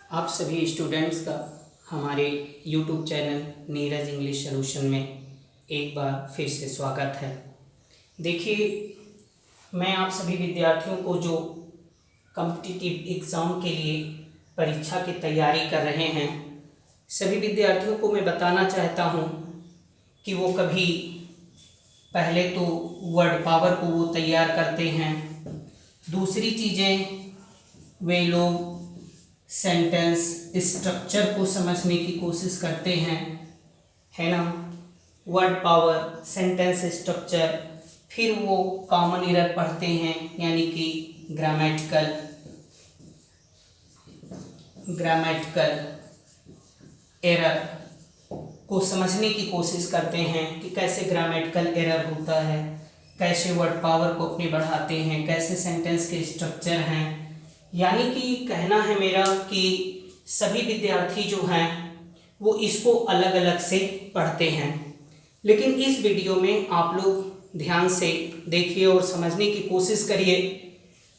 आप सभी स्टूडेंट्स का हमारे YouTube channel Neeraj English solution में एक बार फिर से स्वागत है। देखिए, मैं आप सभी विद्यार्थियों को जो कॉम्पिटिटिव एग्ज़ाम के लिए परीक्षा की तैयारी कर रहे हैं, सभी विद्यार्थियों को मैं बताना चाहता हूं कि वो कभी पहले तो वर्ड पावर को वो तैयार करते हैं। दूसरी चीज़ें वे लोग सेंटेंस स्ट्रक्चर को समझने की कोशिश करते हैं, है ना। वर्ड पावर, सेंटेंस स्ट्रक्चर, फिर वो कॉमन एरर पढ़ते हैं, यानी कि ग्रामेटिकल एरर को समझने की कोशिश करते हैं कि कैसे ग्रामेटिकल एरर होता है, कैसे वर्ड पावर को अपने बढ़ाते हैं, कैसे सेंटेंस के स्ट्रक्चर हैं। यानी कि कहना है मेरा कि सभी विद्यार्थी जो हैं वो इसको अलग अलग से पढ़ते हैं, लेकिन इस वीडियो में आप लोग ध्यान से देखिए और समझने की कोशिश करिए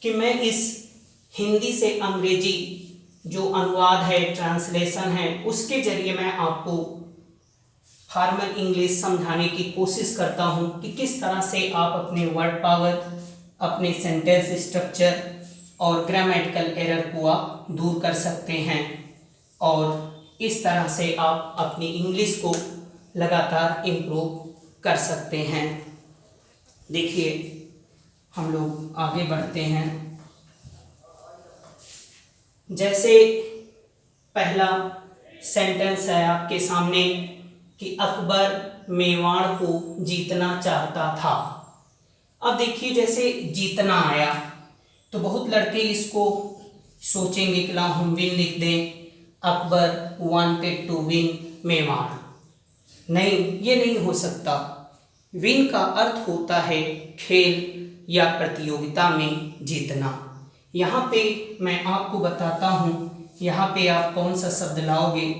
कि मैं इस हिंदी से अंग्रेजी जो अनुवाद है, ट्रांसलेशन है, उसके जरिए मैं आपको फॉर्मल इंग्लिश समझाने की कोशिश करता हूं कि किस तरह से आप अपने वर्ड पावर, अपने सेंटेंस स्ट्रक्चर और ग्रामेटिकल एरर को आप दूर कर सकते हैं और इस तरह से आप अपनी इंग्लिश को लगातार इम्प्रूव कर सकते हैं। देखिए, हम लोग आगे बढ़ते हैं। जैसे पहला सेंटेंस है आपके सामने कि अकबर मेवाड़ को जीतना चाहता था। अब देखिए, जैसे जीतना आया तो बहुत लड़के इसको सोचेंगे कि ला हम विन लिख दें, Akbar wanted to win Mewar. नहीं, ये नहीं हो सकता। विन का अर्थ होता है खेल या प्रतियोगिता में जीतना। यहाँ पे मैं आपको बताता हूँ, यहाँ पे आप कौन सा शब्द लाओगे।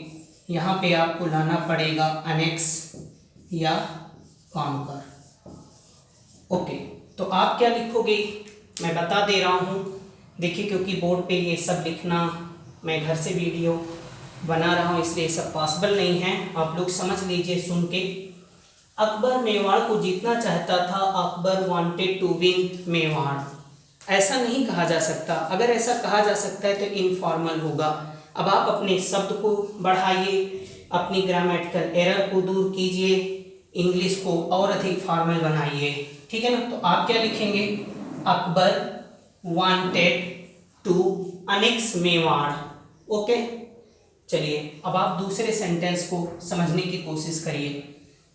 यहाँ पे आपको लाना पड़ेगा अनेक्स या कॉन्कर। ओके, तो आप क्या लिखोगे मैं बता दे रहा हूँ। देखिए, क्योंकि बोर्ड पे ये सब लिखना, मैं घर से वीडियो बना रहा हूँ, इसलिए सब पॉसिबल नहीं है। आप लोग समझ लीजिए सुन के। अकबर मेवाड़ को जीतना चाहता था, Akbar wanted to win Mewar. ऐसा नहीं कहा जा सकता। अगर ऐसा कहा जा सकता है तो इनफॉर्मल होगा। अब आप अपने शब्द को बढ़ाइए, अपनी ग्रामेटिकल एरर को दूर कीजिए, इंग्लिश को और अधिक फॉर्मल बनाइए, ठीक है ना। तो आप क्या लिखेंगे, Akbar wanted to annex Mewar. Okay, चलिए अब आप दूसरे सेंटेंस को समझने की कोशिश करिए,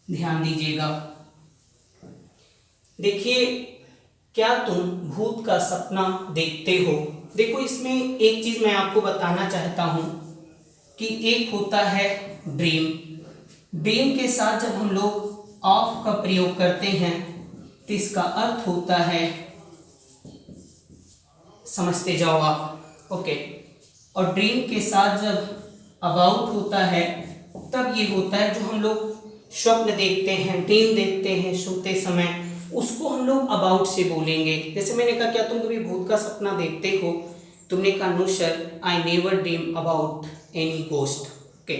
ध्यान दीजिएगा। देखिए, क्या तुम भूत का सपना देखते हो। देखो, इसमें एक चीज मैं आपको बताना चाहता हूं कि एक होता है ड्रीम। ड्रीम के साथ जब हम लोग ऑफ का प्रयोग करते हैं तो इसका अर्थ होता है, समझते जाओ आप। ओके, और ड्रीम के साथ जब अबाउट होता है तब ये होता है जो हम लोग स्वप्न देखते हैं, ड्रीम देखते हैं सोते समय, उसको हम लोग अबाउट से बोलेंगे। जैसे मैंने कहा, क्या तुम कभी भूत का सपना देखते हो। तुमने कहा, no sir, I never dream about any ghost. Okay,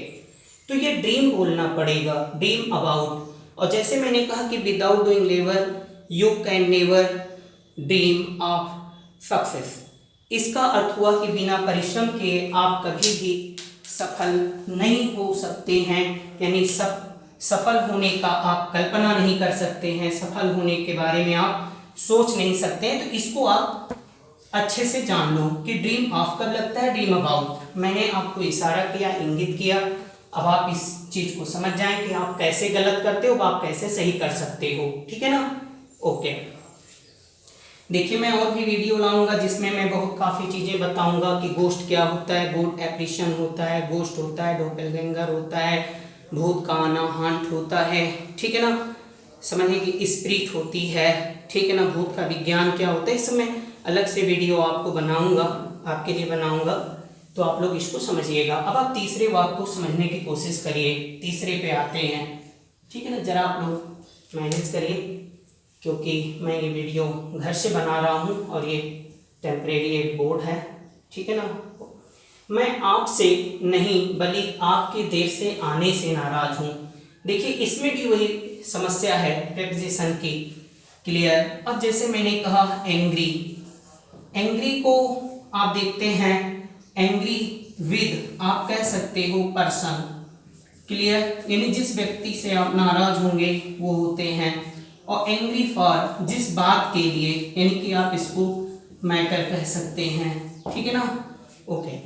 तो ये ड्रीम बोलना पड़ेगा, ड्रीम अबाउट। और जैसे मैंने कहा कि without doing labour you can never dream of success. इसका अर्थ हुआ कि बिना परिश्रम के आप कभी भी सफल नहीं हो सकते हैं, यानी सफल होने का आप कल्पना नहीं कर सकते हैं, सफल होने के बारे में आप सोच नहीं सकते हैं। तो इसको आप अच्छे से जान लो कि ड्रीम ऑफ कब लगता है, ड्रीम अबाउट। मैंने आपको इशारा किया, इंगित किया। अब आप इस चीज को समझ जाएं कि आप कैसे गलत करते हो, आप कैसे सही कर सकते हो, ठीक है ना। ओके, देखिए, मैं और भी वीडियो लाऊंगा जिसमें मैं बहुत काफ़ी चीज़ें बताऊंगा कि गोस्ट क्या होता है, गोस्ट एप्रीशन होता है, गोस्ट होता है, डोपेलगेंगर होता है, भूत का आना, हांट होता है, ठीक है ना। समझिए कि स्पिरिट होती है, ठीक है ना। भूत का विज्ञान क्या होता है, इस समय अलग से वीडियो आपको बनाऊंगा, आपके लिए बनाऊंगा, तो आप लोग इसको समझिएगा। अब आप तीसरे वाक्य को समझने की कोशिश करिए। तीसरे पे आते हैं, ठीक है ना। जरा आप लोग मैनेज करिए, क्योंकि मैं ये वीडियो घर से बना रहा हूँ और ये टेम्परेरी एक बोर्ड है, ठीक है ना। मैं आपसे नहीं बल्कि आपके देर से आने से नाराज हूँ। देखिए इसमें भी वही समस्या है प्रेपोजिशन की। क्लियर। अब जैसे मैंने कहा एंग्री, एंग्री को आप देखते हैं एंग्री विद आप कह सकते हो पर्सन। क्लियर। यानी जिस व्यक्ति से आप नाराज होंगे वो होते हैं। और एंग्री फॉर जिस बात के लिए, यानी कि आप इसको मैटर कह सकते हैं। ठीक है ना। ओके।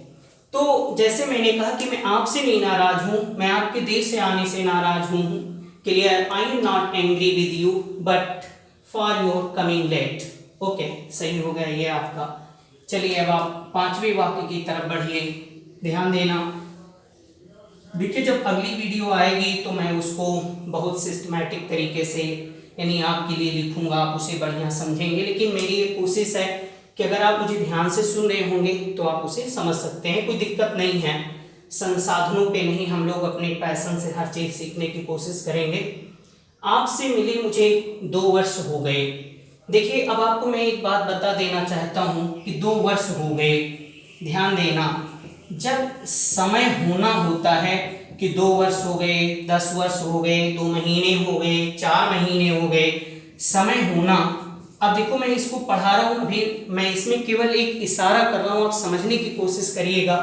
तो जैसे मैंने कहा कि मैं आपसे नहीं नाराज हूं, मैं आपके देर से आने से नाराज हूं। Clear. I am not angry with you but for your coming late. Okay, सही हो गया ये आपका। चलिए अब आप पांचवें वाक्य की तरफ बढ़िए, ध्यान देना। देखिए जब अगली वीडियो आएगी तो मैं उसको बहुत सिस्टमैटिक तरीके से यानी आपके लिए लिखूंगा, आप उसे बढ़िया समझेंगे। लेकिन मेरी ये कोशिश है कि अगर आप मुझे ध्यान से सुन रहे होंगे तो आप उसे समझ सकते हैं, कोई दिक्कत नहीं है। संसाधनों पे नहीं, हम लोग अपने पैशन से हर चीज़ सीखने की कोशिश करेंगे। आपसे मिले मुझे 2 वर्ष हो गए। देखिए अब आपको मैं एक बात बता देना चाहता हूँ कि 2 वर्ष हो गए। ध्यान देना, जब समय होना होता है कि 2 वर्ष हो गए, 10 वर्ष हो गए, 2 महीने हो गए, 4 महीने हो गए, समय होना। अब देखो मैं इसको पढ़ा रहा हूँ, अभी मैं इसमें केवल एक इशारा कर रहा हूँ, आप समझने की कोशिश करिएगा,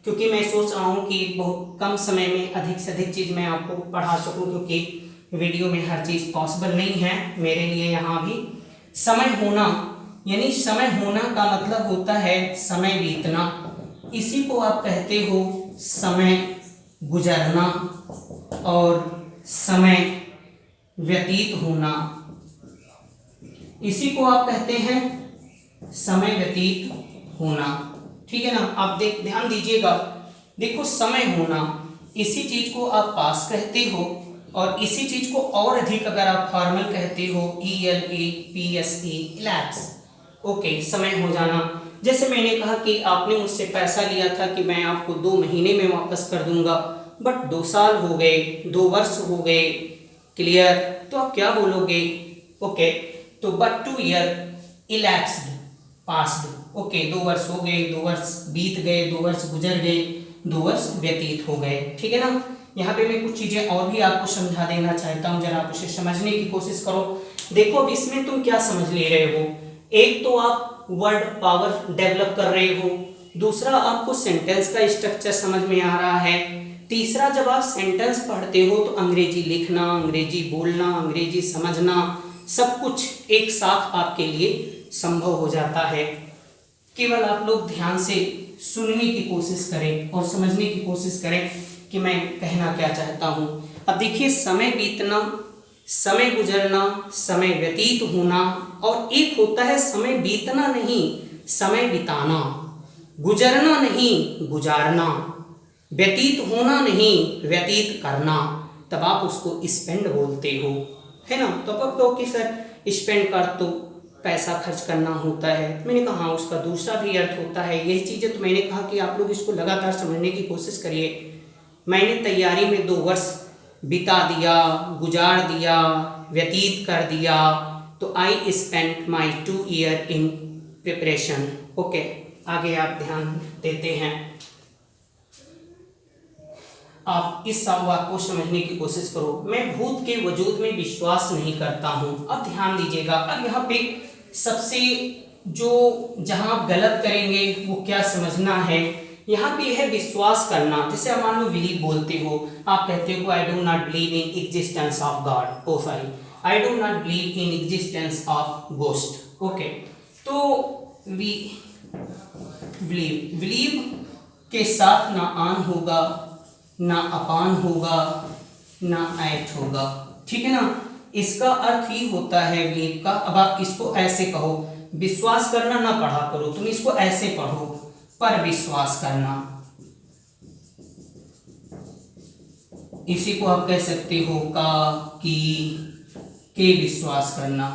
क्योंकि मैं सोच रहा हूँ कि बहुत कम समय में अधिक से अधिक चीज़ मैं आपको पढ़ा सकूँ, क्योंकि वीडियो में हर चीज़ पॉसिबल नहीं है मेरे लिए। यहाँ भी समय होना, यानी समय होना का मतलब होता है समय बीतना। इसी को आप कहते हो समय गुजरना और समय व्यतीत होना। इसी को आप कहते हैं समय व्यतीत होना। ठीक है ना। आप ध्यान दीजिएगा। देखो समय होना, इसी चीज को आप पास कहते हो, और इसी चीज को और अधिक अगर आप फॉर्मल कहते हो ELAPSE इलैप्स। ओके, समय हो जाना। जैसे मैंने कहा कि आपने मुझसे पैसा लिया था कि मैं आपको 2 महीने में वापस कर दूंगा, बट 2 साल हो गए, 2 वर्ष हो गए। क्लियर। तो आप क्या बोलोगे? ओके, तो but 2 year elapsed passed. Okay, 2 वर्ष हो गए, 2 वर्ष बीत गए, 2 वर्ष गुजर गए, 2 वर्ष व्यतीत हो गए। ठीक है ना। यहाँ पे मैं कुछ चीजें और भी आपको समझा देना चाहता हूँ, जरा आप उसे समझने की कोशिश करो। देखो अब इसमें तुम क्या समझ ले रहे हो? एक तो आप वर्ड पावर डेवलप कर रहे हो, दूसरा आपको सेंटेंस का स्ट्रक्चर समझ में आ रहा है, तीसरा जब आप सेंटेंस पढ़ते हो तो अंग्रेजी लिखना, अंग्रेजी बोलना, अंग्रेजी समझना, सब कुछ एक साथ आपके लिए संभव हो जाता है। केवल आप लोग ध्यान से सुनने की कोशिश करें और समझने की कोशिश करें कि मैं कहना क्या चाहता हूँ। अब देखिए समय बीतना, समय गुजरना, समय व्यतीत होना, और एक होता है समय बीतना नहीं समय बिताना, गुजरना नहीं गुजारना, व्यतीत होना नहीं व्यतीत करना, तब आप उसको स्पेंड बोलते हो, है ना। तो अब कहो कि सर स्पेंड कर तो पैसा खर्च करना होता है। मैंने कहा हाँ, उसका दूसरा भी अर्थ होता है। यही चीज़ें तो मैंने कहा कि आप लोग इसको लगातार समझने की कोशिश करिए। मैंने तैयारी में 2 वर्ष बिता दिया, गुजार दिया, व्यतीत कर दिया, तो I spent my 2 year in preparation. Okay, आगे आप ध्यान देते हैं। आप इस वाक्य को समझने की कोशिश करो। मैं भूत के वजूद में विश्वास नहीं करता हूँ। अब ध्यान दीजिएगा, अब यहाँ पे सबसे जो जहाँ आप गलत करेंगे वो क्या समझना है, यहाँ पे है विश्वास करना। जैसे आप मान लो बिलीव बोलते हो, आप कहते हो I do not believe in existence of God, oh sorry I do not believe in existence of ghost. Okay, तो बिलीव के साथ ना आन होगा, ना अपान होगा, ना ऐट होगा। ठीक है ना। इसका अर्थ ही होता है बिलीव का। अब आप इसको ऐसे कहो, विश्वास करना ना पढ़ा करो, तुम इसको ऐसे पढ़ो, पर विश्वास करना। इसी को आप कह सकते हो का की के विश्वास करना।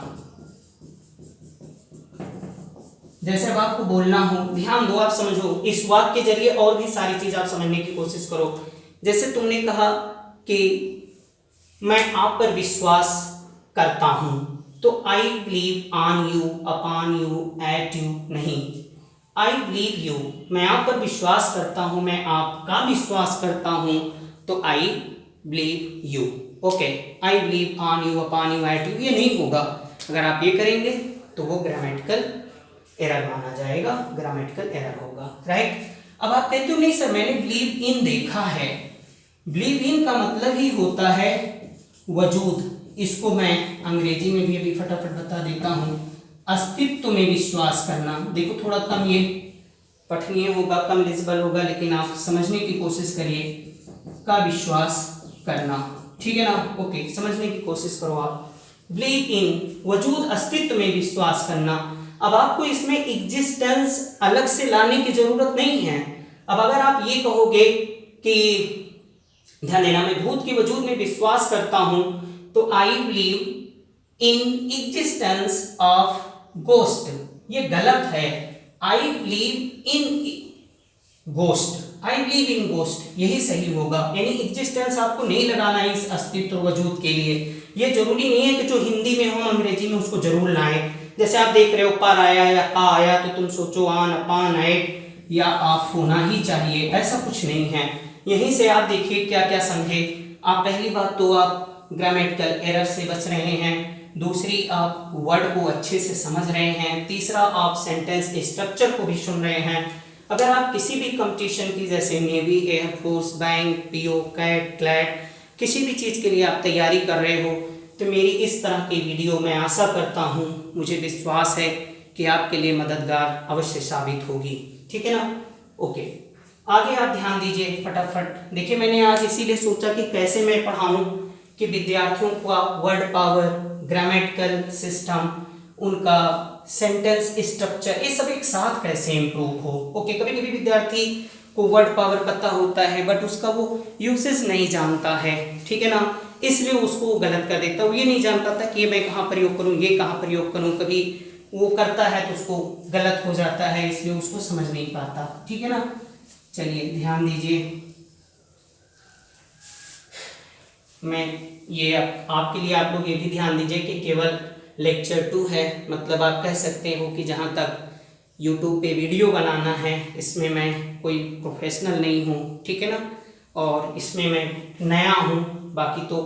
जैसे अब आपको बोलना हो, ध्यान दो, आप समझो, इस वाक्य के जरिए और भी सारी चीज आप समझने की कोशिश करो। जैसे तुमने कहा कि मैं आप पर विश्वास करता हूं, तो I believe on you, upon you, at you नहीं, आई बिलीव यू, मैं आप पर विश्वास करता हूं, मैं आपका विश्वास करता हूं, तो I believe you. Okay, I believe on you, upon you, at you, ये नहीं होगा। अगर आप ये करेंगे तो वो ग्रामेटिकल एरर माना जाएगा, ग्रामेटिकल एरर होगा, राइट। अब आप कहते हो नहीं सर मैंने बिलीव इन देखा है। बिलीव इन का मतलब ही होता है वजूद। इसको मैं अंग्रेजी में भी अभी फटाफट बता देता हूं, अस्तित्व में विश्वास करना। देखो थोड़ा कम ये पठनीय होगा, कम लिजिबल होगा, लेकिन आप समझने की कोशिश करिए। का विश्वास करना, ठीक है ना। ओके, समझने की कोशिश करो आप। बिलीव इन, वजूद अस्तित्व में विश्वास करना। अब आपको इसमें एग्जिस्टेंस अलग से लाने की जरूरत नहीं है। अब अगर आप ये कहोगे कि ध्यान देना, मैं भूत के वजूद में विश्वास करता हूं, तो I believe in existence of ghost, ये गलत है। I believe in ghost, I believe in ghost, यही सही होगा। यानी एग्जिस्टेंस आपको नहीं लगाना है इस अस्तित्व वजूद के लिए। ये जरूरी नहीं है कि जो हिंदी में हो अंग्रेजी में उसको जरूर लाएं। जैसे आप देख रहे हो पर आया या का आया, तो तुम सोचो ऑन, अपॉन, एट या ऑफ होना ही चाहिए, ऐसा कुछ नहीं है। यहीं से आप देखिए क्या क्या समझे आप। पहली बात तो आप ग्रामेटिकल एरर से बच रहे हैं, दूसरी आप वर्ड को अच्छे से समझ रहे हैं, तीसरा आप सेंटेंस स्ट्रक्चर को भी सुन रहे हैं। अगर आप किसी भी कंपटीशन की, जैसे navy, air force, bank, PO, CAT, CLAT, किसी भी चीज़ के लिए आप तैयारी कर रहे हो, तो मेरी इस तरह की वीडियो मैं आशा करता हूँ, मुझे विश्वास है कि आपके लिए मददगार अवश्य साबित होगी, ठीक है ना। ओके, आगे आप ध्यान दीजिए फटाफट। देखिए मैंने आज इसीलिए सोचा कि कैसे मैं पढ़ाऊँ कि विद्यार्थियों का वर्ड पावर, ग्रामेटिकल सिस्टम, उनका सेंटेंस स्ट्रक्चर, ये सब एक साथ कैसे इम्प्रूव हो। ओके, कभी कभी विद्यार्थी को वर्ड पावर पता होता है बट उसका वो यूसेज नहीं जानता है, ठीक है ना, इसलिए उसको गलत कर देता है। वो ये नहीं जान पाता कि ये मैं कहाँ प्रयोग करूँ, ये कहाँ प्रयोग करूँ। कभी वो करता है तो उसको गलत हो जाता है, इसलिए उसको समझ नहीं पाता, ठीक है ना। चलिए ध्यान दीजिए, मैं ये आपके लिए आप लोग ये भी ध्यान दीजिए कि केवल लेक्चर 2 है, मतलब आप कह सकते हो कि जहाँ तक YouTube पे वीडियो बनाना है इसमें मैं कोई प्रोफेशनल नहीं हूँ, ठीक है ना, और इसमें मैं नया हूँ। बाकी तो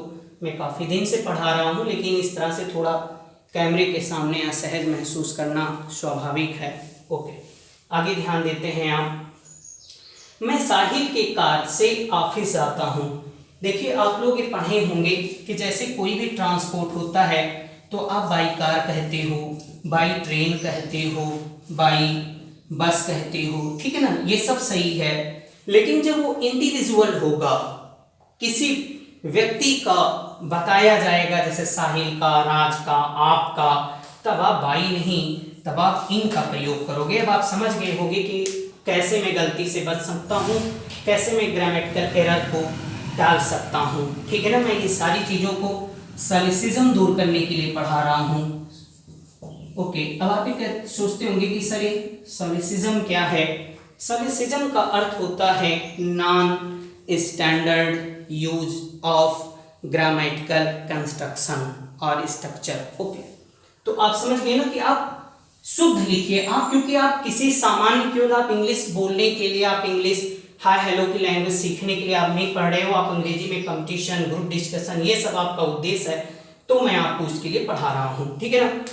मैं काफ़ी दिन से पढ़ा रहा हूँ, लेकिन इस तरह से थोड़ा कैमरे के सामने असहज महसूस करना स्वाभाविक है। ओके, आगे ध्यान देते हैं आप। मैं साहिल के कार से ऑफिस आता हूँ। देखिए आप लोग ये पढ़े होंगे कि जैसे कोई भी ट्रांसपोर्ट होता है तो आप बाई कार कहते हो, बाई ट्रेन कहते हो, बाई बस कहते हो, ठीक है ना, ये सब सही है। लेकिन जब वो इंडिविजुअल होगा, किसी व्यक्ति का बताया जाएगा, जैसे साहिल का, राज का, आपका, तब आप बाई नहीं, तब आप इन का प्रयोग करोगे। अब आप समझ गए होंगे कि कैसे मैं गलती से बच सकता हूँ, कैसे मैं ग्रामेटिकल एरर को डाल सकता हूँ, ठीक है ना। मैं ये सारी चीज़ों को सॉलिसिज्म दूर करने के लिए पढ़ा रहा हूँ। ओके, अब आप ये सोचते होंगे कि सर ये सॉलिसिज्म क्या है। सॉलिसिज्म का अर्थ होता है non standard use of grammatical construction और स्ट्रक्चर। ओके, तो आप समझ गए ना कि आप शुद्ध लिखिए। आप क्योंकि आप किसी सामान्य, केवल आप इंग्लिश बोलने के लिए, आप इंग्लिश हाय हेलो की लैंग्वेज सीखने के लिए आप नहीं पढ़ रहे हो, आप अंग्रेजी में कंपटीशन, ग्रुप डिस्कशन, ये सब आपका उद्देश्य है, तो मैं आपको उसके लिए पढ़ा रहा हूँ, ठीक है ना।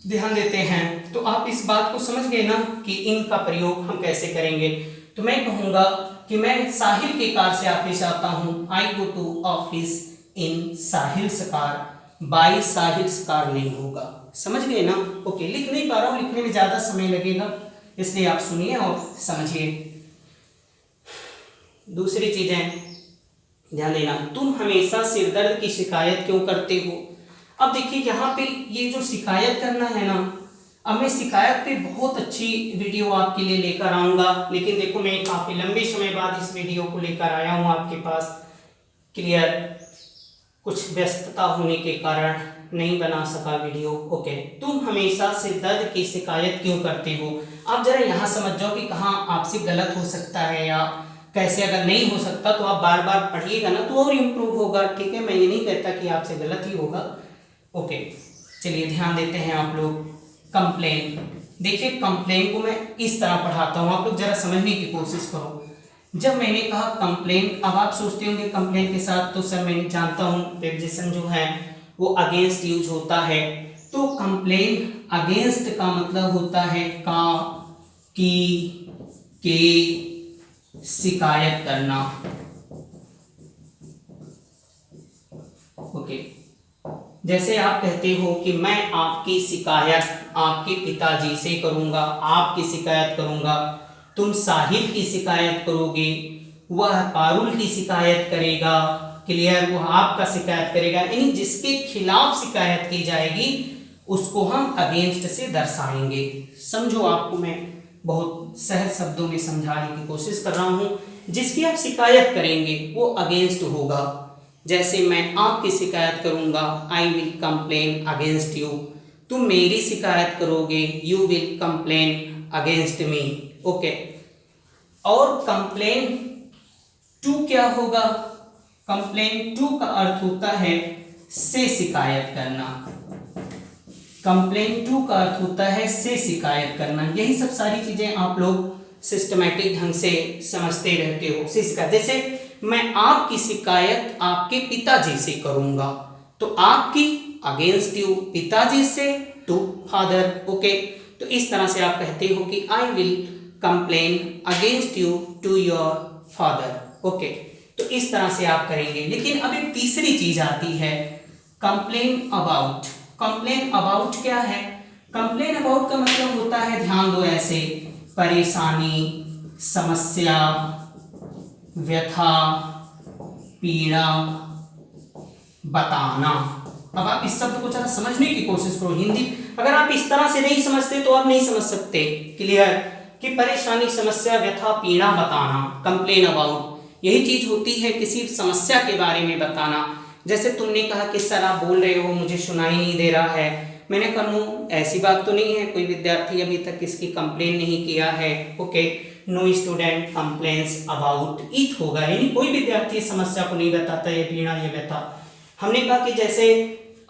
ध्यान देते हैं, तो आप इस बात को समझ गए ना कि इनका प्रयोग हम कैसे करेंगे। तो मैं कहूँगा कि मैं साहिल के कार से ऑफिस आता हूँ, I go to office in Sahil's car, by Sahil's car नहीं होगा। समझ गए ना। ओके, लिख नहीं पा रहा हूँ, लिखने में ज़्यादा समय लगेगा, इसलिए आप सुनिए और समझिए। दूसरी चीज़ें ध्यान देना, तुम हमेशा सिरदर्द की शिकायत क्यों करते हो। अब देखिए यहाँ पे ये जो शिकायत करना है ना, अब मैं शिकायत पे बहुत अच्छी वीडियो आपके लिए लेकर आऊँगा, लेकिन देखो मैं काफ़ी लंबे समय बाद इस वीडियो को लेकर आया हूँ आपके पास। क्लियर, कुछ व्यस्तता होने के कारण नहीं बना सका वीडियो। ओके, तुम हमेशा सिरदर्द की शिकायत क्यों करते हो। आप जरा यहाँ समझ जाओ कि कहाँ आपसे गलत हो सकता है या कैसे। अगर नहीं हो सकता तो आप बार बार पढ़िएगा ना, तो और इम्प्रूव होगा, ठीक है। मैं ये नहीं कहता कि आपसे गलत ही होगा। ओके, चलिए ध्यान देते हैं आप लोग। कंप्लेन, देखिए कंप्लेन को मैं इस तरह पढ़ाता हूँ, आप लोग जरा समझने की कोशिश करो। जब मैंने कहा कंप्लेन, अब आप सोचते होंगे कंप्लेन के साथ तो सर मैं जानता हूँ प्रेपोजिशन जो है वो अगेंस्ट यूज होता है। तो कंप्लेन अगेंस्ट का मतलब होता है का, की, के, शिकायत करना। ओके, जैसे आप कहते हो कि मैं आपकी शिकायत आपके पिताजी से करूंगा, आपकी शिकायत करूंगा, तुम साहिल की शिकायत करोगे, वह पारुल की शिकायत करेगा, क्लियर, वह आपका शिकायत करेगा, यानी जिसके खिलाफ शिकायत की जाएगी उसको हम अगेंस्ट से दर्शाएंगे। समझो, आपको मैं बहुत सहज शब्दों में समझाने की कोशिश कर रहा हूं। जिसकी आप शिकायत करेंगे वो अगेंस्ट होगा। जैसे मैं आपकी शिकायत करूंगा, आई विल कंप्लेन अगेंस्ट यू, तुम मेरी शिकायत करोगे, you will complain against me. Okay, और कंप्लेन टू क्या होगा? कंप्लेन टू का अर्थ होता है से शिकायत करना। कंप्लेन टू का अर्थ होता है से शिकायत करना। यही सब सारी चीजें आप लोग सिस्टमैटिक ढंग से समझते रहते हो। से शिकायत, जैसे मैं आपकी शिकायत आपके पिताजी से करूंगा, तो आपकी अगेंस्ट यू, पिताजी से टू फादर। ओके, तो इस तरह से आप कहते हो कि I will complain against you to your father. Okay, तो इस तरह से आप करेंगे। लेकिन अब एक तीसरी चीज आती है, कंप्लेन अबाउट। कंप्लेन अबाउट क्या है? कंप्लेन अबाउट का मतलब होता है, ध्यान दो, ऐसे परेशानी, समस्या, व्यथा, पीड़ा बताना। अब आप इस शब्द को जरा समझने की कोशिश करो। हिंदी अगर आप इस तरह से नहीं समझते तो आप नहीं समझ सकते। क्लियर, कि परेशानी, समस्या, व्यथा, पीड़ा बताना, कंप्लेन अबाउट, यही चीज होती है किसी समस्या के बारे में बताना। जैसे तुमने कहा कि सर आप बोल रहे हो मुझे सुनाई नहीं दे रहा है, मैंने कहा नो, ऐसी बात तो नहीं है, कोई विद्यार्थी अभी तक इसकी कंप्लेन नहीं किया है। Okay, no student complains about it होगा, यानी कोई विद्यार्थी इस समस्या को नहीं बताता, ये पीड़ा ये व्यथा। हमने कहा कि जैसे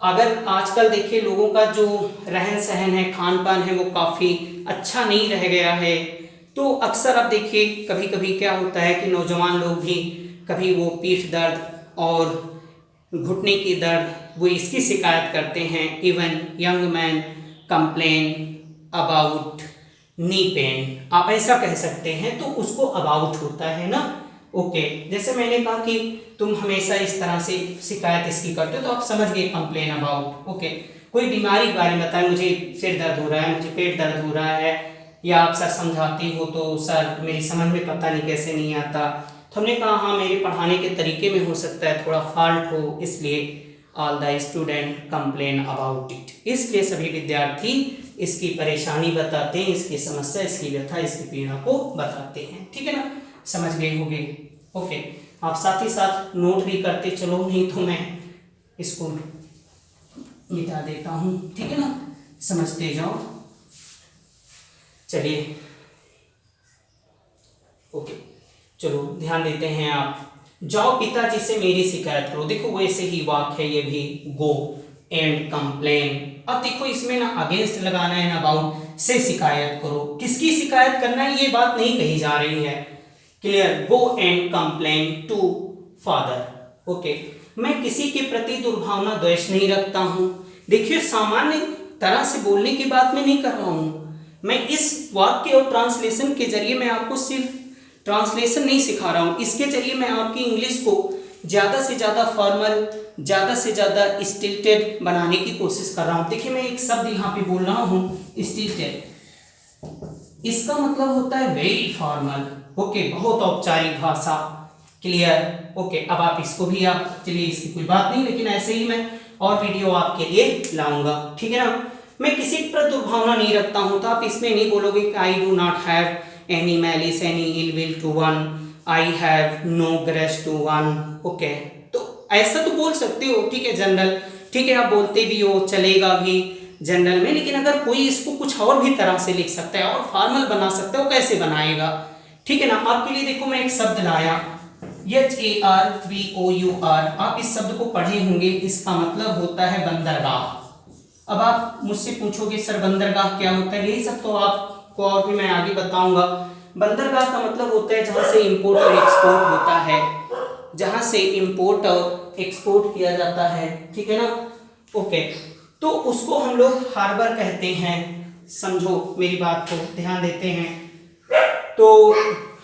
अगर आजकल देखिए लोगों का जो रहन सहन है, खान पान है, वो काफ़ी अच्छा नहीं रह गया है। तो अक्सर आप देखिए कभी कभी क्या होता है कि नौजवान लोग भी कभी वो पीठ दर्द और घुटने की दर्द, वो इसकी शिकायत करते हैं। Even young man complain about knee pain, आप ऐसा कह सकते हैं, तो उसको अबाउट होता है ना। ओके, जैसे मैंने कहा कि तुम हमेशा इस तरह से शिकायत इसकी करते हो, तो आप समझ गए कंप्लेन अबाउट। ओके, कोई बीमारी के बारे में बताएं, मुझे सिर दर्द हो रहा है, मुझे पेट दर्द हो रहा है, या आप सर समझाती हो तो सर मेरी समझ में पता नहीं कैसे नहीं आता, तो हमने कहा हाँ मेरे पढ़ाने के तरीके में हो सकता है थोड़ा फॉल्ट हो, इसलिए all the student complain about it. इसलिए सभी विद्यार्थी इसकी परेशानी बताते हैं, इसकी समस्या, इसकी व्यथा, इसकी पीड़ा को बताते हैं। ठीक है ना, समझ गए होंगे। ओके, आप साथ ही साथ नोट भी करते चलो, नहीं तो मैं इसको मिटा देता हूँ। ठीक है ना, समझते जाओ। चलिए, ओके, चलो ध्यान देते हैं। आप जाओ पिताजी से मेरी शिकायत करो। देखो वैसे ही वाक्य है ये भी, गो एंड कंप्लेन। अब देखो इसमें ना अगेंस्ट लगाना है ना अबाउट, से शिकायत करो। किसकी शिकायत करना है ये बात नहीं कही जा रही है। Clear, go and complain to father. Okay, मैं किसी के प्रति दुर्भावना द्वेष नहीं रखता हूं। देखिए सामान्य तरह से बोलने की बात मैं नहीं कर रहा हूं, मैं इस वाक्य और ट्रांसलेशन के जरिए मैं आपको सिर्फ ट्रांसलेशन नहीं सिखा रहा हूँ, इसके जरिए मैं आपकी इंग्लिश को ज़्यादा से ज़्यादा फॉर्मल, ज़्यादा से ज़्यादा स्टिल्टेड बनाने की कोशिश कर रहा हूँ। देखिए मैं एक शब्द यहाँ पे बोल रहा हूँ स्टिल्टेड, इसका मतलब होता है वेरी फॉर्मल। ओके, बहुत औपचारिक भाषा। क्लियर, ओके, अब आप इसको भी आप, चलिए इसकी कोई बात नहीं, लेकिन ऐसे ही मैं और वीडियो आपके लिए लाऊंगा। ठीक है ना, मैं किसी पर दुर्भावना नहीं रखता हूँ, तो आप इसमें नहीं बोलोगे कि आई do not have any malice, any ill will to one, I have no grudge to one। Okay, तो ऐसा तो बोल सकते हो, ठीक है, जनरल, ठीक है, आप बोलते भी हो, चलेगा भी जनरल में। लेकिन अगर कोई इसको कुछ और भी तरह से लिख सकता है और फॉर्मल बना सकता है, वो कैसे बनाएगा? ठीक है ना, आपके लिए देखो मैं एक शब्द लाया, HARVOUR। आप इस शब्द को पढ़े होंगे, इसका मतलब होता है बंदरगाह। अब आप मुझसे पूछोगे सर बंदरगाह क्या होता है, यही सब तो आपको और भी मैं आगे बताऊंगा। बंदरगाह का मतलब होता है जहाँ से इंपोर्ट और एक्सपोर्ट होता है, जहाँ से इंपोर्ट और एक्सपोर्ट किया जाता है, ठीक है ना। ओके, तो उसको हम लोग हार्बर कहते हैं। समझो मेरी बात को, ध्यान देते हैं। तो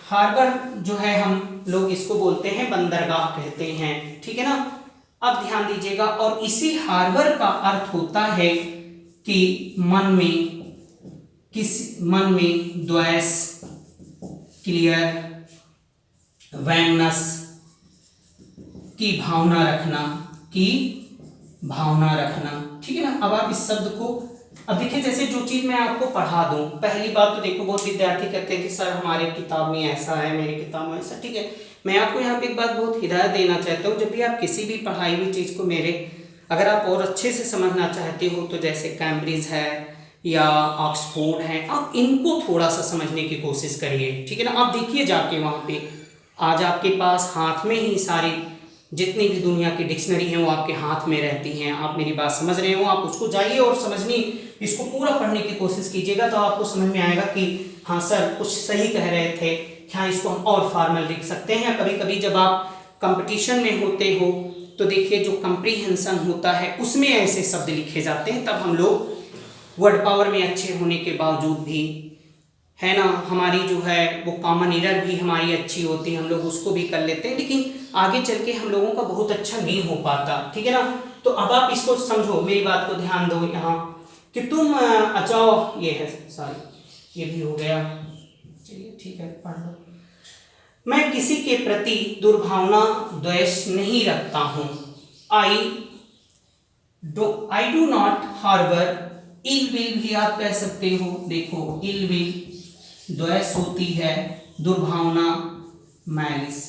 हार्बर जो है हम लोग इसको बोलते हैं बंदरगाह कहते हैं, ठीक है ना। अब ध्यान दीजिएगा, और इसी हार्बर का अर्थ होता है कि मन में द्वेष, क्लियर, वैमनस की भावना रखना, ठीक है ना। अब आप इस शब्द को, अब देखिए जैसे जो चीज मैं आपको पढ़ा दूं, पहली बात तो देखो बहुत विद्यार्थी कहते हैं कि सर हमारे किताब में ऐसा है, मेरी किताब में ऐसा, ठीक है। मैं आपको यहाँ पे एक बात बहुत हिदायत देना चाहता हूँ, जब भी आप किसी भी पढ़ाई हुई चीज को मेरे, अगर आप और अच्छे से समझना चाहते हो तो जैसे कैम्ब्रिज है या ऑक्सफोर्ड है, आप इनको थोड़ा सा समझने की कोशिश करिए, ठीक है ना। आप देखिए जाके वहाँ पे, आज आपके पास हाथ में ही सारी जितनी भी दुनिया की डिक्शनरी हैं वो आपके हाथ में रहती हैं। आप मेरी बात समझ रहे हो, आप उसको जाइए और समझनी, इसको पूरा पढ़ने की कोशिश कीजिएगा, तो आपको समझ में आएगा कि हाँ सर कुछ सही कह रहे थे, हाँ इसको हम और फॉर्मल लिख सकते हैं। कभी कभी जब आप कंपटीशन में होते हो तो देखिए जो कंप्रीहेंशन होता है उसमें ऐसे शब्द लिखे जाते हैं, तब हम लोग वर्ड पावर में अच्छे होने के बावजूद भी, है ना, हमारी जो है वो कॉमन एरर भी हमारी अच्छी होती है, हम लोग उसको भी कर लेते हैं, लेकिन आगे चल के हम लोगों का बहुत अच्छा नहीं हो पाता, ठीक है ना। तो अब आप इसको समझो, मेरी बात को ध्यान दो यहाँ कि तुम अचाओ, ये है सॉरी ये भी हो गया, चलिए ठीक है पढ़ लो। मैं किसी के प्रति दुर्भावना द्वेष नहीं रखता हूँ। I do not harbour ill will, भी आप कह सकते हो। देखो इल विल द्वेष होती है, दुर्भावना मैलिस।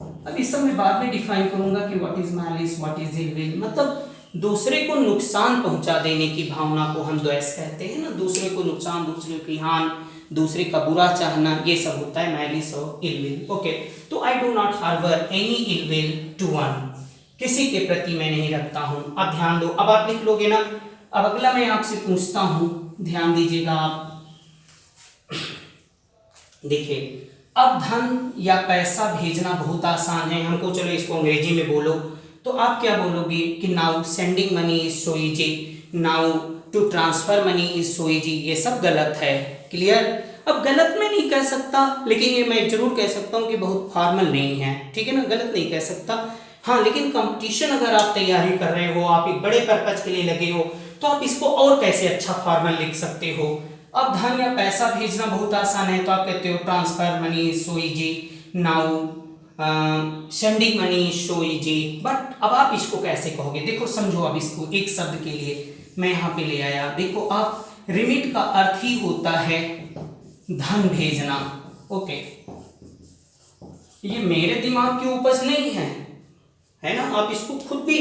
अब इस सब मैं बाद में डिफाइन करूंगा कि what is malice, what is ill will. मतलब दूसरे को नुकसान पहुंचा देने की भावना को हम द्वेष कहते हैं ना, दूसरे को नुकसान, दूसरे की हानि, दूसरे का बुरा चाहना, ये सब होता है मैलिस और इल विल। ओके, तो I do not harbour any ill will to one, किसी के प्रति मैं नहीं रखता हूं। अब ध्यान दो, अब आप लिख लोगे ना। अब अगला मैं आपसे पूछता हूं, ध्यान दीजिएगा आप, देखिए अब धन या पैसा भेजना बहुत आसान है हमको, चलो इसको अंग्रेजी में बोलो तो आप क्या बोलोगे कि now sending money is so easy, now to transfer money is so easy. ये सब गलत है, क्लियर। अब गलत मैं नहीं कह सकता, लेकिन ये मैं जरूर कह सकता हूँ कि बहुत फॉर्मल नहीं है, ठीक है ना, गलत नहीं कह सकता। हाँ, लेकिन कंपटीशन अगर आप तैयारी कर रहे हो, आप एक बड़े पर्पज के लिए लगे हो, तो आप इसको और कैसे अच्छा फॉर्मल लिख सकते हो। अब धन या पैसा भेजना बहुत आसान है, तो आप कहते हो transfer money is so easy, now sending money is so easy. But अब आप इसको कैसे कहोगे, देखो समझो, अब इसको एक शब्द के लिए मैं यहाँ पे ले आया। देखो आप, रिमिट का अर्थ ही होता है धन भेजना। ओके, ये मेरे दिमाग की उपज नहीं है ना, आप इसको खुद भी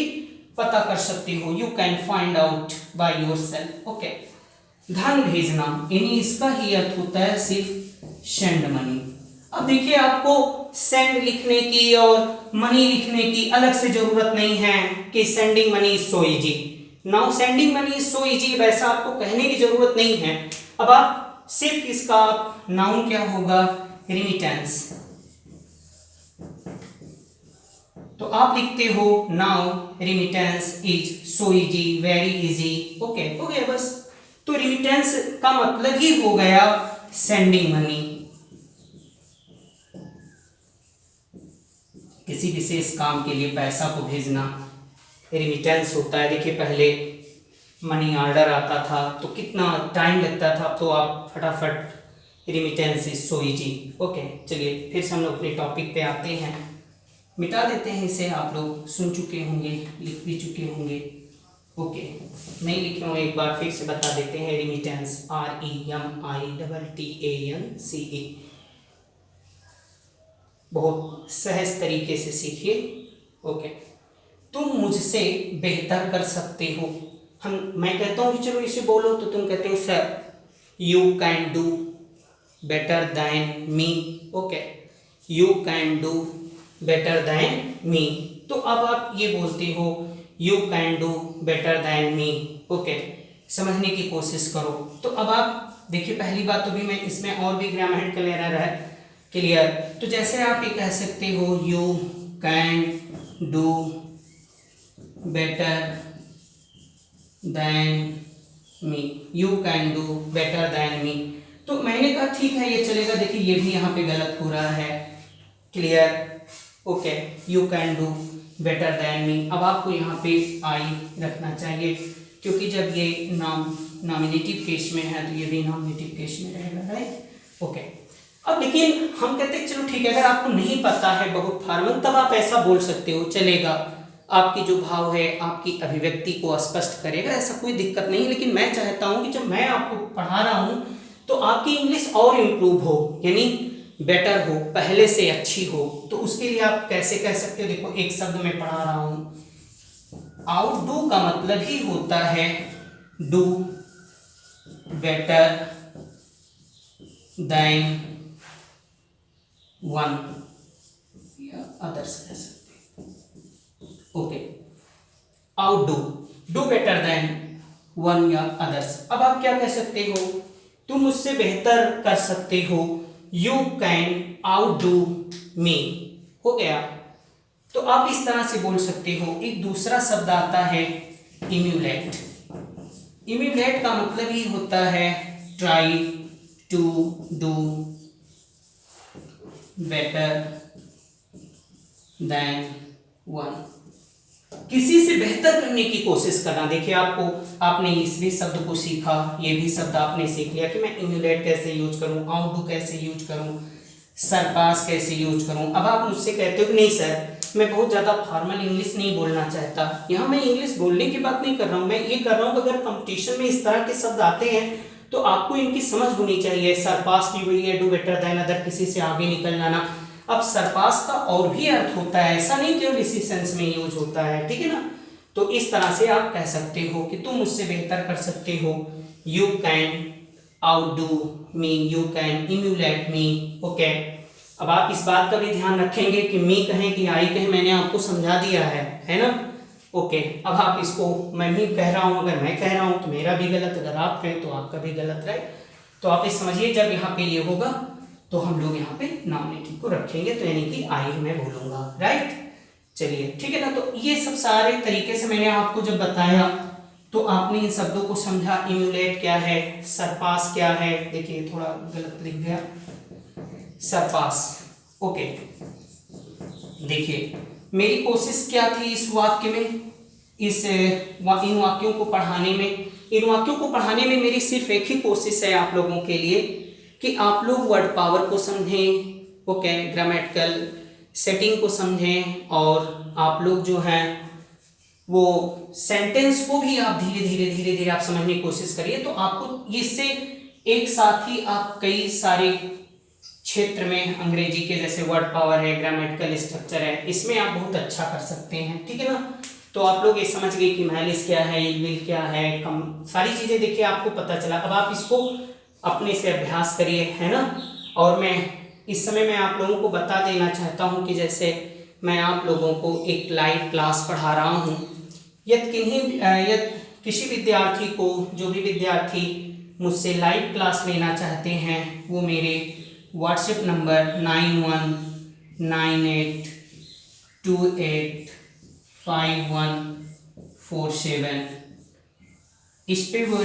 पता कर सकते हो, you can find out by yourself. Okay, धन भेजना यानी इसका ही अर्थ होता है सिर्फ सेंड मनी। अब देखिए आपको सेंड लिखने की और मनी लिखने की अलग से जरूरत नहीं है कि sending money is so easy, now sending money is so easy, वैसा आपको कहने की जरूरत नहीं है। अब आप सिर्फ इसका नाउन क्या होगा, रिमिटेंस, तो आप लिखते हो now remittance is so easy, very easy. Okay, हो गया बस। तो रिमिटेंस का मतलब ही हो गया सेंडिंग मनी, किसी विशेष काम के लिए पैसा को भेजना रिमिटेंस होता है। देखिए पहले मनी ऑर्डर आता था तो कितना टाइम लगता था, तो आप फटाफट remittance is so easy. Okay, चलिए फिर से हम लोग अपने टॉपिक पे आते हैं, मिटा देते हैं इसे, आप लोग सुन चुके होंगे, लिख भी चुके होंगे। ओके, नहीं लिखे हो एक बार फिर से बता देते हैं, रिमिटेंस REMITTANCE, बहुत सहज तरीके से सीखिए। ओके, तुम मुझसे बेहतर कर सकते हो। मैं कहता हूँ कि चलो इसे बोलो, तो तुम कहते हो sir you can do better than me. Okay, you can do better than me, तो अब आप ये बोलते हो you can do better than me. Okay, समझने की कोशिश करो। तो अब आप देखिए, पहली बात तो भी मैं इसमें और भी ग्रामेटिकल एरर है क्लियर। तो जैसे आप ये कह सकते हो you can do better than me, you can do better than me. तो मैंने कहा ठीक है ये चलेगा, देखिए ये भी यहाँ पे गलत हो रहा है clear. Okay, you can do better than me. अब आपको यहाँ पे आई रखना चाहिए क्योंकि जब ये नॉमिनेटिव केस में है तो ये भी नॉमिनेटिव केस में रहेगा, राइट। ओके, अब लेकिन हम कहते हैं चलो ठीक है, अगर आपको नहीं पता है बहुत फॉर्मल तब आप ऐसा बोल सकते हो, चलेगा, आपकी जो भाव है आपकी अभिव्यक्ति को स्पष्ट करेगा, ऐसा कोई दिक्कत नहीं। लेकिन मैं चाहता हूँ कि जब मैं आपको पढ़ा रहा हूँ तो आपकी इंग्लिश और इम्प्रूव हो, यानी बेटर हो, पहले से अच्छी हो। तो उसके लिए आप कैसे कह सकते हो, देखो एक शब्द में पढ़ा रहा हूँ, आउटडू का मतलब ही होता है डू बेटर देन वन या अदर्स कह सकते हैं। Okay, outdo, do better than one या अदर्स। अब आप क्या कह सकते हो, तुम मुझसे बेहतर कर सकते हो, यू कैन आउटडू मी, हो गया। तो आप इस तरह से बोल सकते हो। एक दूसरा शब्द आता है इम्यूलेट। इम्यूलेट का मतलब ही होता है try to do better than one, किसी से बेहतर करने की कोशिश करना। देखिए आपने इस भी शब्द को सीखा, ये भी शब्द आपने सीख लिया कि मैं इम्यूलेट कैसे यूज करूं, आउटडू कैसे यूज करूं, सरपास कैसे यूज करूं। अब आप मुझसे कहते हो कि नहीं सर मैं बहुत ज़्यादा फॉर्मल इंग्लिश नहीं बोलना चाहता, यहाँ मैं इंग्लिश बोलने की बात नहीं कर रहा हूँ, मैं ये कर रहा हूँ कि अगर कंपटीशन में इस तरह के शब्द आते हैं तो आपको इनकी समझ होनी चाहिए। सरपास भी वही है, डू बेटर देन अदर, किसी से आगे निकल जाना। अब सरपास का और भी अर्थ होता है, ऐसा नहीं केवल इसी सेंस में यूज होता है, ठीक है ना। तो इस तरह से आप कह सकते हो कि तुम मुझसे बेहतर कर सकते हो, you can outdo me, you can emulate me. Okay, अब आप इस बात का भी ध्यान रखेंगे कि मी कहें कि आई कहें, मैंने आपको समझा दिया है ना। ओके, अब आप इसको मैं भी कह रहा हूँ, अगर मैं कह रहा हूँ तो मेरा भी गलत, अगर आप कहें तो आपका भी गलत, राइट। तो आप ये समझिए जब यहाँ पे ये होगा तो हम लोग यहाँ पे नॉमिनेटिव को रखेंगे, तो यानी कि आई मैं बोलूँगा, राइट। चलिए ठीक है ना। तो ये सब सारे तरीके से मैंने आपको जब बताया तो आपने इन शब्दों को समझा। इम्यूलेट क्या है, सरपास क्या है, देखिए थोड़ा गलत लिख गया, सरपास। ओके, देखिए मेरी कोशिश क्या थी इस वाक्य में, इन वाक्यों को पढ़ाने में, मेरी सिर्फ एक ही कोशिश है आप लोगों के लिए कि आप लोग वर्ड पावर को समझें, ओके, ग्रामेटिकल सेटिंग को समझें, और आप लोग जो हैं वो सेंटेंस को भी आप धीरे धीरे आप समझने की कोशिश करिए। तो आपको इससे एक साथ ही आप कई सारे क्षेत्र में अंग्रेजी के जैसे वर्ड पावर है, ग्रामेटिकल स्ट्रक्चर है, इसमें आप बहुत अच्छा कर सकते हैं, ठीक है ना। तो आप लोग ये समझ गए कि मैलिस क्या है, इलविल क्या है, सारी चीजें देखिए आपको पता चला। अब आप इसको अपने से अभ्यास करिए, है ना। और मैं इस समय मैं आप लोगों को बता देना चाहता हूं कि जैसे मैं आप लोगों को एक लाइव क्लास पढ़ा रहा हूं, यदि किसी विद्यार्थी को, जो भी विद्यार्थी मुझसे लाइव क्लास लेना चाहते हैं वो मेरे व्हाट्सएप नंबर 9198285147 इस पे वो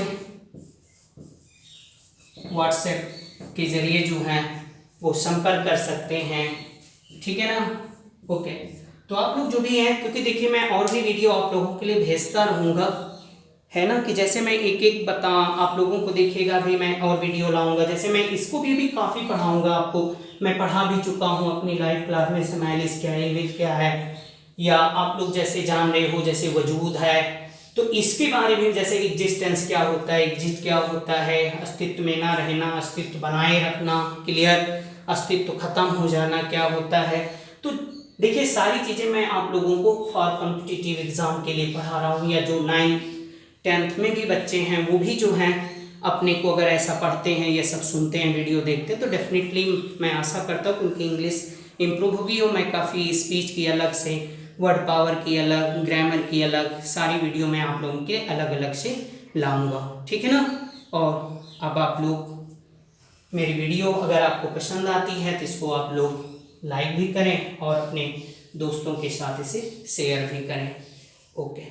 व्हाट्सएप के ज़रिए जो है वो संपर्क कर सकते हैं, ठीक है ना। ओके, तो आप लोग जो भी हैं, क्योंकि देखिए मैं और भी वीडियो आप लोगों के लिए भेजता रहूँगा, है ना, कि जैसे मैं एक एक आप लोगों को देखिएगा भी मैं और वीडियो लाऊंगा। जैसे मैं इसको भी काफ़ी पढ़ाऊंगा आपको, मैं पढ़ा भी चुका हूँ अपनी लाइव क्लास में, मैलिस क्या है, इलविल क्या है, या आप लोग जैसे जान रहे हो जैसे वजूद है, तो इसके बारे में जैसे एग्जिस्टेंस क्या होता है, एग्जिस्ट क्या होता है, अस्तित्व में ना रहना, अस्तित्व बनाए रखना, क्लियर, अस्तित्व खत्म हो जाना क्या होता है। तो देखिए सारी चीज़ें मैं आप लोगों को फॉर कॉम्पिटिटिव एग्जाम के लिए पढ़ा रहा हूँ, या जो 9th-10th में भी बच्चे हैं वो भी जो हैं अपने को अगर ऐसा पढ़ते हैं, ये सब सुनते हैं, वीडियो देखते हैं, तो डेफिनेटली मैं आशा करता हूँ कि उनकी इंग्लिश इम्प्रूव होगी। और मैं काफ़ी स्पीच की अलग से, वर्ड पावर की अलग, ग्रामर की अलग, सारी वीडियो मैं आप लोगों के अलग अलग से लाऊंगा, ठीक है ना। और अब आप लोग मेरी वीडियो अगर आपको पसंद आती है तो इसको आप लोग लाइक भी करें और अपने दोस्तों के साथ इसे शेयर भी करें। ओके।